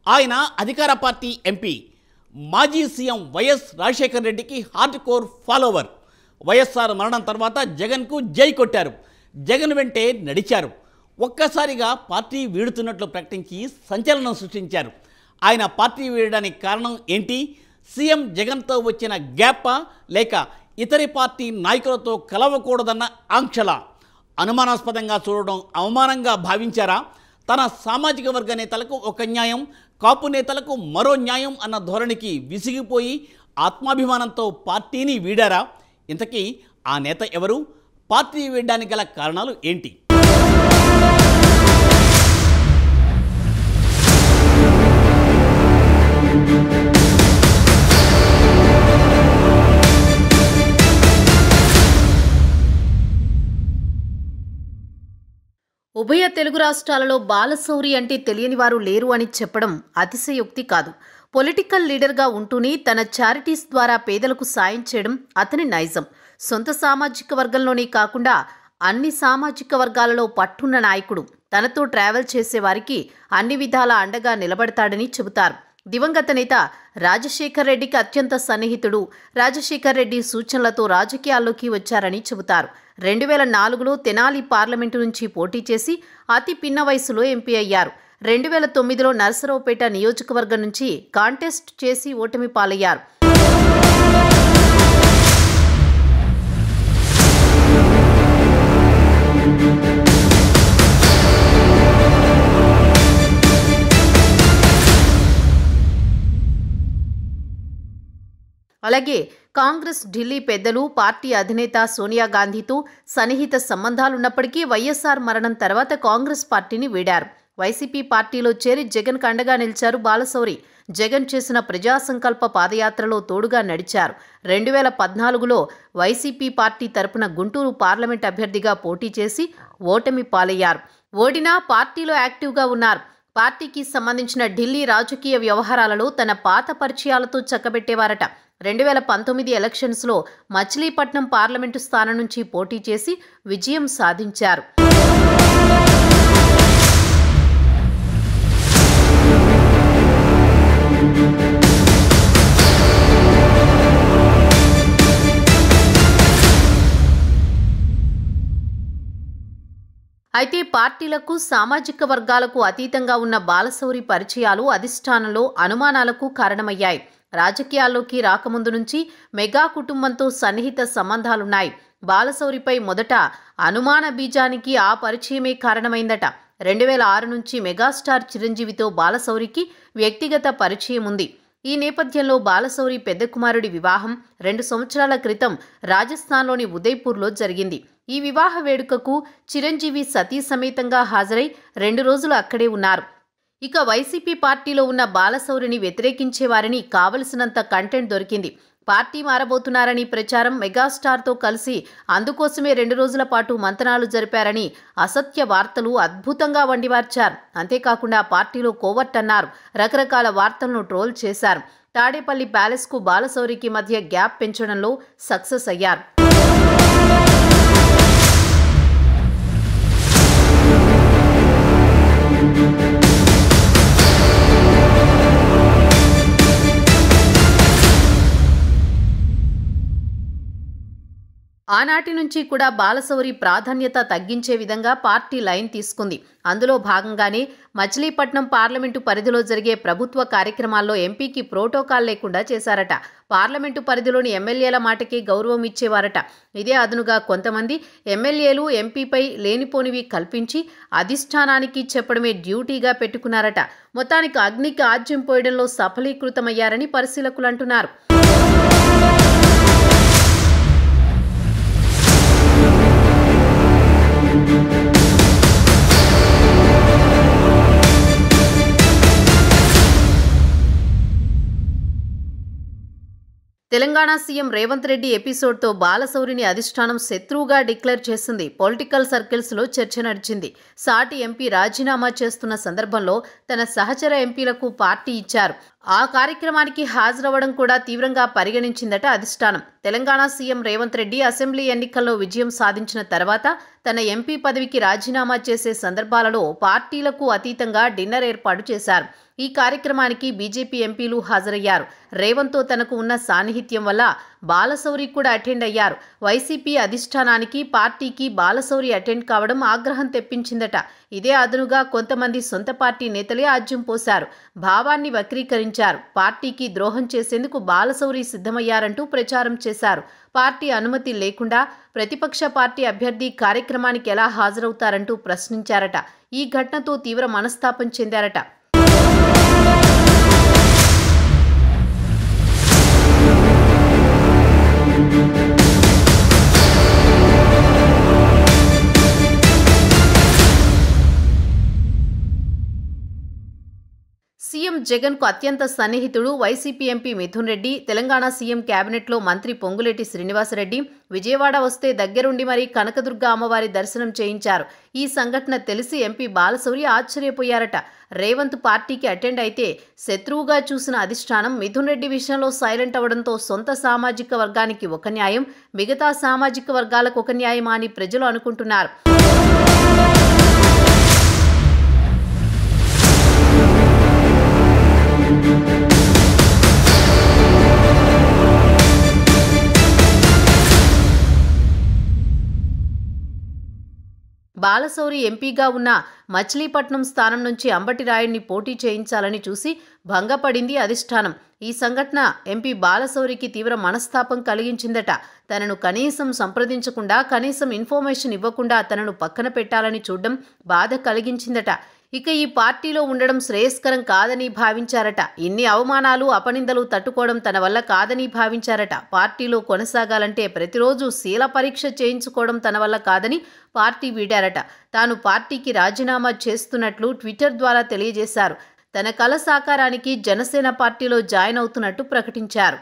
ఆయన అధికార party MP, మాజీ సీఎం వైఎస్ రాజశేఖర రెడ్డికి హార్డ్ కోర్ ఫాలోవర్. వైఎస్ఆర్ మరణం తర్వాత జగన్కు జై కొట్టారు. జగన్ వెంటే నడిచారు. ఒక్కసారిగా పార్టీ వీడుతున్నట్లు ప్రకటించి సంచలనం సృష్టించారు. ఆయన పార్టీ వీడడానికి కారణం ఏంటి? సీఎం జగన్తో వచ్చిన గ్యాపా, లేక ఇతరి పార్టీ నాయకులతో కలవకూడదన్న ఆంక్షల? అనుమానాస్పదంగా చూడడం అవమానంగా భావించారా? తన సామాజిక వర్గ నేతలకు ఒక న్యాయం, కాపు నేతలకు మరో న్యాయం అన్న ధోరణికి విసిగిపోయి ఆత్మాభిమానంతో పార్టీని వీడారా? ఇంతకీ ఆ నేత ఎవరు? పార్టీ వీడడానికి గల కారణాలు ఏంటి? ఉభయ తెలుగు రాష్ట్రాలలో బాలశౌరి అంటే తెలియని వారు లేరు అని చెప్పడం అతిశయోక్తి కాదు. పొలిటికల్ లీడర్గా ఉంటూనే తన చారిటీస్ ద్వారా పేదలకు సాయం చేయడం అతని నైజం. సొంత సామాజిక వర్గంలోనే కాకుండా అన్ని సామాజిక వర్గాలలో పట్టున్న నాయకుడు. తనతో ట్రావెల్ చేసేవారికి అన్ని విధాల అండగా నిలబడతాడని చెబుతారు. దివంగత నేత రాజశేఖర్ రెడ్డికి అత్యంత సన్నిహితుడు. రాజశేఖర్ రెడ్డి సూచనలతో రాజకీయాల్లోకి వచ్చారని చెబుతారు. 2004లో తెనాలి పార్లమెంటు నుంచి పోటీ చేసి అతి పిన్న వయసులో ఎంపీ అయ్యారు. 2009లో నరసరావుపేట నియోజకవర్గం నుంచి కాంటెస్ట్ చేసి ఓటమి పాలయ్యారు. అలాగే కాంగ్రెస్ ఢిల్లీ పెద్దలు, పార్టీ అధినేత సోనియా గాంధీతో సన్నిహిత సంబంధాలున్నప్పటికీ వైఎస్ఆర్ మరణం తర్వాత కాంగ్రెస్ పార్టీని వీడారు. వైసీపీ పార్టీలో చేరి జగన్కు అండగా నిలిచారు బాలశౌరి. జగన్ చేసిన ప్రజా సంకల్ప పాదయాత్రలో తోడుగా నడిచారు. 2014లో వైసీపీ పార్టీ తరపున గుంటూరు పార్లమెంట్ అభ్యర్థిగా పోటీ చేసి ఓటమి పాలయ్యారు. ఓడినా పార్టీలో యాక్టివ్గా ఉన్నారు. పార్టీకి సంబంధించిన ఢిల్లీ రాజకీయ వ్యవహారాలలో తన పాత పరిచయాలతో చక్కబెట్టేవారట. 2019 ఎలక్షన్స్లో మచిలీపట్నం పార్లమెంటు స్థానం నుంచి పోటీ చేసి విజయం సాధించారు. అయితే పార్టీలకు, సామాజిక వర్గాలకు అతీతంగా ఉన్న బాలశౌరి పరిచయాలు అధిష్టానంలో అనుమానాలకు కారణమయ్యాయి. రాజకీయాల్లోకి రాకముందు నుంచి మెగా కుటుంబంతో సన్నిహిత సంబంధాలున్నాయి. బాలశౌరిపై మొదట అనుమాన బీజానికి ఆ పరిచయమే కారణమైందట. 2006 నుంచి మెగాస్టార్ చిరంజీవితో బాలశౌరికి వ్యక్తిగత పరిచయం ఉంది. ఈ నేపథ్యంలో బాలశౌరి పెద్ద కుమారుడి వివాహం 2 సంవత్సరాల క్రితం రాజస్థాన్లోని ఉదయ్పూర్లో జరిగింది. ఈ వివాహ వేడుకకు చిరంజీవి సతీ సమేతంగా హాజరై 2 రోజులు అక్కడే ఉన్నారు. ఇక వైసీపీ పార్టీలో ఉన్న బాలశౌరిని వ్యతిరేకించేవారిని కావలసినంత కంటెంట్ దొరికింది. పార్టీ మారబోతున్నారని ప్రచారం, మెగాస్టార్తో కలిసి అందుకోసమే 2 రోజుల పాటు మంతనాలు జరిపారని అసత్య వార్తలు అద్భుతంగా వండివార్చారు. అంతేకాకుండా పార్టీలో కోవర్టన్నారు. రకరకాల వార్తలను ట్రోల్ చేశారు. తాడేపల్లి ప్యాలెస్కు బాలశౌరికి మధ్య గ్యాప్ పెంచడంలో సక్సెస్ అయ్యారు. ఆనాటి నుంచి కూడా బాలశౌరి ప్రాధాన్యత తగ్గించే విధంగా పార్టీ లైన్ తీసుకుంది. అందులో భాగంగానే మచిలీపట్నం పార్లమెంటు పరిధిలో జరిగే ప్రభుత్వ కార్యక్రమాల్లో ఎంపీకి ప్రోటోకాల్ లేకుండా చేశారట. పార్లమెంటు పరిధిలోని ఎమ్మెల్యేల మాటకే గౌరవం ఇచ్చేవారట. ఇదే అదనుగా కొంతమంది ఎమ్మెల్యేలు ఎంపీపై లేనిపోనివి కల్పించి అధిష్టానానికి చెప్పడమే డ్యూటీగా పెట్టుకున్నారట. మొత్తానికి అగ్నికి ఆజ్యం పోయడంలో సఫలీకృతమయ్యారని పరిశీలకులు అంటున్నారు. తెలంగాణ సీఎం రేవంత్ రెడ్డి ఎపిసోడ్తో బాలశౌరిని అధిష్టానం శత్రువుగా డిక్లేర్ చేసింది. పొలిటికల్ సర్కిల్స్లో చర్చ నడిచింది. సాటి ఎంపీ రాజీనామా చేస్తున్న సందర్భంలో తన సహచర ఎంపీలకు పార్టీ ఇచ్చారు. ఆ కార్యక్రమానికి హాజరవ్వడం కూడా తీవ్రంగా పరిగణించిందట అధిష్టానం. తెలంగాణ సీఎం రేవంత్ రెడ్డి అసెంబ్లీ ఎన్నికల్లో విజయం సాధించిన తర్వాత తన ఎంపీ పదవికి రాజీనామా చేసే సందర్భాలలో పార్టీలకు అతీతంగా డిన్నర్ ఏర్పాటు చేశారు. ఈ కార్యక్రమానికి బీజేపీ ఎంపీలు హాజరయ్యారు. రేవంత్తో తనకు ఉన్న సాన్నిహిత్యం వల్ల బాలశౌరి కూడా అటెండ్ అయ్యారు. వైసీపీ అధిష్టానానికి పార్టీకి బాలశౌరి అటెండ్ కావడం ఆగ్రహం తెప్పించిందట. ఇదే అదనుగా కొంతమంది సొంత పార్టీ నేతలే ఆజ్యం పోశారు. భావాన్ని వక్రీకరించారు. పార్టీకి ద్రోహం చేసేందుకు బాలశౌరి సిద్ధమయ్యారంటూ ప్రచారం చేశారు. పార్టీ అనుమతి లేకుండా ప్రతిపక్ష పార్టీ అభ్యర్థి కార్యక్రమానికి ఎలా హాజరవుతారంటూ ప్రశ్నించారట. ఈ ఘటనతో తీవ్ర మనస్తాపం చెందారట. సీఎం జగన్ కు అత్యంత సన్నిహితుడు YCP MP Mithun Reddy. Telangana CM కేబినెట్లో మంత్రి పొంగులేటి శ్రీనివాసరెడ్డి విజయవాడ వస్తే దగ్గరుండి మరీ కనకదుర్గ అమ్మవారి దర్శనం చేయించారు. ఈ సంఘటన తెలిసి ఎంపీ బాలశౌరి ఆశ్చర్యపోయారట. రేవంత్ పార్టీకి అటెండ్ అయితే శత్రువుగా చూసిన అధిష్టానం మిథున్ రెడ్డి విషయంలో సైలెంట్ అవడంతో సొంత సామాజిక వర్గానికి ఒక న్యాయం, మిగతా సామాజిక వర్గాలకు ఒక న్యాయమా అని ప్రజలు అనుకుంటున్నారు. బాలశౌరి ఎంపీగా ఉన్న మచిలీపట్నం స్థానం నుంచి అంబటి రాయుడిని పోటీ చేయించాలని చూసి భంగపడింది అధిష్టానం. ఈ సంఘటన ఎంపీ బాలశౌరికి తీవ్ర మనస్తాపం కలిగించిందట. తనను కనీసం సంప్రదించకుండా, కనీసం ఇన్ఫర్మేషన్ ఇవ్వకుండా తనను పక్కన పెట్టాలని చూడడం బాధ కలిగించిందట. ఇక ఈ పార్టీలో ఉండడం శ్రేయస్కరం కాదని భావించారట. ఇన్ని అవమానాలు, అపనిందలు తట్టుకోవడం తన వల్ల కాదని భావించారట. పార్టీలో కొనసాగాలంటే ప్రతిరోజు శీల పరీక్ష చేయించుకోవడం తన వల్ల కాదని పార్టీ వీడారట. తాను పార్టీకి రాజీనామా చేస్తున్నట్లు ట్విట్టర్ ద్వారా తెలియజేశారు. తన కల సాకారానికి జనసేన పార్టీలో జాయిన్ అవుతున్నట్టు ప్రకటించారు.